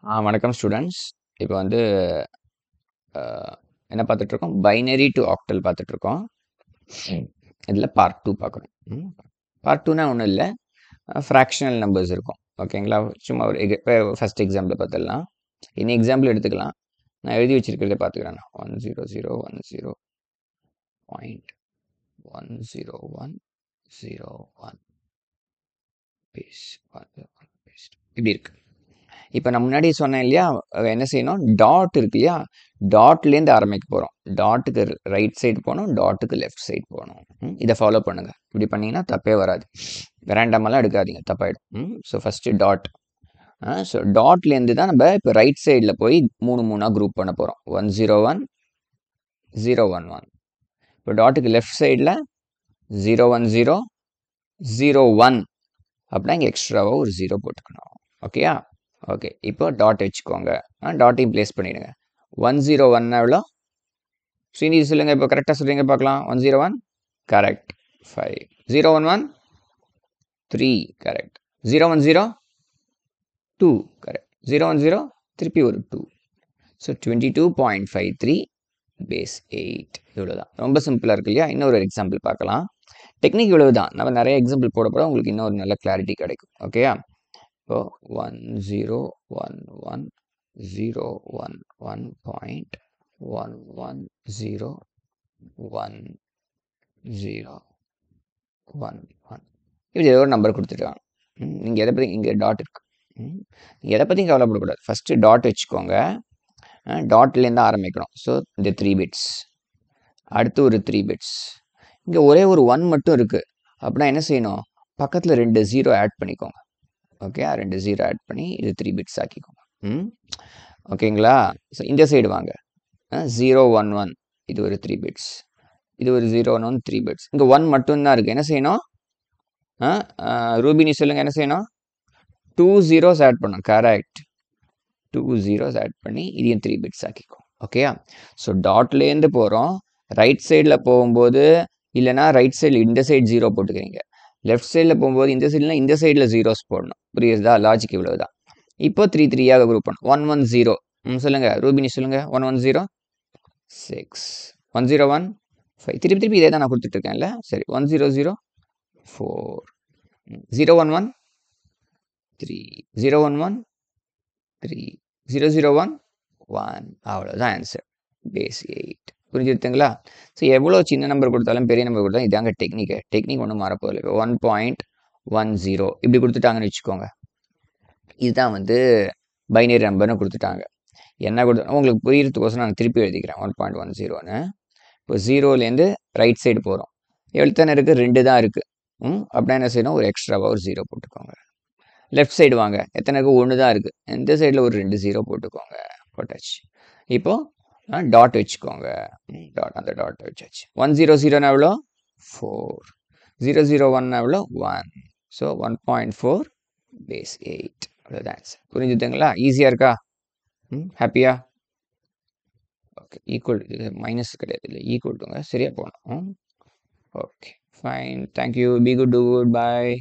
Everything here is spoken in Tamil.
வணக்கம் ஸ்டூடெண்ட்ஸ். இப்போ வந்து என்ன பார்த்துட்ருக்கோம்? பைனரி டு ஆக்டல் பார்த்துட்ருக்கோம். இதில் பார்ட் 2 பார்க்குறோம். பார்ட் 2னா ஒன்றும் இல்லை, ஃப்ராக்ஷனல் நம்பர்ஸ் இருக்கும். ஓகேங்களா? சும்மா ஒரு ஃபஸ்ட் எக்ஸாம்பிள் பார்த்துடலாம். இனி எக்ஸாம்பிள் எடுத்துக்கலாம். நான் எழுதி வச்சிருக்கிறத பார்த்துக்கிறேன். 10010.10101 பேஸ் இப்படி இருக்கு. இப்போ நான் முன்னாடி சொன்னேன் இல்லையா, என்ன செய்யணும்? டாட் இருக்கு இல்லையா, டாட்லேருந்து ஆரம்பிக்க போகிறோம். டாட்டுக்கு ரைட் சைடு போகணும், டாட்டுக்கு லெஃப்ட் சைடு போகணும். இதை ஃபாலோ பண்ணுங்கள். இப்படி பண்ணிங்கன்னா தப்பே வராது. ரேண்டமெல்லாம் எடுக்காதீங்க, தப்பாயிடும். So first dot. ஸோ டாட்லேருந்து தான் நம்ம இப்போ ரைட் சைடில் போய் மூணாக குரூப் பண்ண போகிறோம். 101 011. இப்போ டாட்டுக்கு லெஃப்ட் சைடில் 010 01 அப்படின்னா இங்கே எக்ஸ்ட்ராவாக ஒரு 0 போட்டுக்கணும். ஓகேயா? ஓகே, இப்போ டாட் வச்சுக்கோங்க. டாட்டையும் ப்ளேஸ் பண்ணிவிடுங்க. 101 எவ்வளோ? ஸ்ரீநிதி சொல்லுங்கள். இப்போ கரெக்டாக சொல்லுங்க பார்க்கலாம். 101 கரெக்ட். 5 011 3 கரெக்ட். 010 2 கரெக்ட். 010 திருப்பி ஒரு 2. So 22.53 base 8. இவ்வளோதான். ரொம்ப சிம்பிளாக இருக்கு இல்லையா? இன்னொரு எக்ஸாம்பிள் பார்க்கலாம். டெக்னிக் இவ்வளவு தான். நம்ம நிறைய எக்ஸாம்பிள் போட போகிறோம், உங்களுக்கு இன்னொரு நல்ல கிளாரிட்டி கிடைக்கும். ஓகேயா? இப்போ 1011.010.1011 இப்படி ஏதோ ஒரு நம்பர் கொடுத்துருக்காங்க. நீங்கள் எதை பற்றி, இங்கே டாட் இருக்கு. நீங்கள் எதை பற்றியும் கவலைப்படக்கூடாது. ஃபஸ்ட்டு டாட் வச்சுக்கோங்க. டாட்லேருந்து ஆரம்பிக்கணும். ஸோ இந்த 3 பிட்ஸ், அடுத்து ஒரு 3 பிட்ஸ். இங்கே ஒரே ஒரு 1 மட்டும் இருக்குது அப்படின்னா என்ன செய்யணும்? பக்கத்தில் 2 0 ஆட் பண்ணிக்கோங்க. ஓகே, 2 0 ஆட் பண்ணி இது 3 பிட்ஸ் ஆக்கிக்கோங்க. ஓகேங்களா? ஸோ இந்த சைடு வாங்க. 011 இது ஒரு 3 பிட்ஸ், இது ஒரு 011 3 பிட்ஸ். இங்கே 1 மட்டும்தான் இருக்குது. என்ன செய்யணும்? ரூபினி சொல்லுங்கள், என்ன செய்யணும்? 2 zeros ஆட் பண்ணும். கரெக்ட். 2 zeros ஆட் பண்ணி இதையும் 3 பிட்ஸ் ஆக்கிக்கும். ஓகேயா? ஸோ டாட்லேருந்து போகிறோம். ரைட் சைடில் போகும்போது இல்லைனா ரைட் சைடில் இந்த சைடு 0 போட்டுக்கிறீங்க. லெஃப்ட் சைடில் போகும்போது இந்த சைடில் இந்த சைடில் ஜீரோஸ் போடணும். புரியுதா? லாஜிக் இவ்வளோ தான். இப்போ 3 3ஆக குரூப் பண்ணணும். 110 சொல்லுங்கள் ரூபினி, சொல்லுங்கள். 110 6 101 5 திருப்பி இதே தான் நான் கொடுத்துட்ருக்கேன்ல. சரி, 100 4 011 3 011 3 001 1. அவ்வளோதான் ஆன்சர். பேஸ் 8. புரிஞ்சுருத்துங்களா? ஸோ எவ்வளோ சின்ன நம்பர் கொடுத்தாலும் பெரிய நம்பர் கொடுத்தாலும் இதாங்க டெக்னிக் ஒன்றும் மாறப்போதில்லை. இப்போ 1.10 இப்படி கொடுத்துட்டாங்கன்னு வச்சுக்கோங்க. இதுதான் வந்து பைனரி நம்பர்னு கொடுத்துட்டாங்க. என்ன கொடுத்தா உங்களுக்கு புரியறதுக்கோசம் நான் திருப்பி எழுதிக்கிறேன். 1.10ன்னு. இப்போ 0லேருந்து ரைட் சைடு போகிறோம். எவ்வளோ இருக்குது? 2 தான் இருக்குது. அப்படின்னா என்ன செய்யணும்? ஒரு எக்ஸ்ட்ராவாக ஒரு 0 போட்டுக்கோங்க. லெஃப்ட் சைடு வாங்க. எத்தனை இருக்குது? 1 தான் இருக்குது. இந்த சைடில் ஒரு 2 0 போட்டுக்கோங்க. போட்டாச்சு. இப்போது டாட் வச்சுக்கோங்க. அந்த டாட் வச்சாச்சு. 100 எவ்வளோ? 4. 001 எவ்வளோ? 1. So 1.4 base 8. அவ்வளோதான் ஆன்சர். புரிஞ்சுதுங்களா? ஈஸியாக இருக்கா? ஹாப்பியா? ஓகே, ஈக்குவல் இது மைனஸ் கிடையாது, இல்லை ஈக்குவல் டுங்க. சரியாக போகணும். Okay fine, thank you, be good, do good, bye.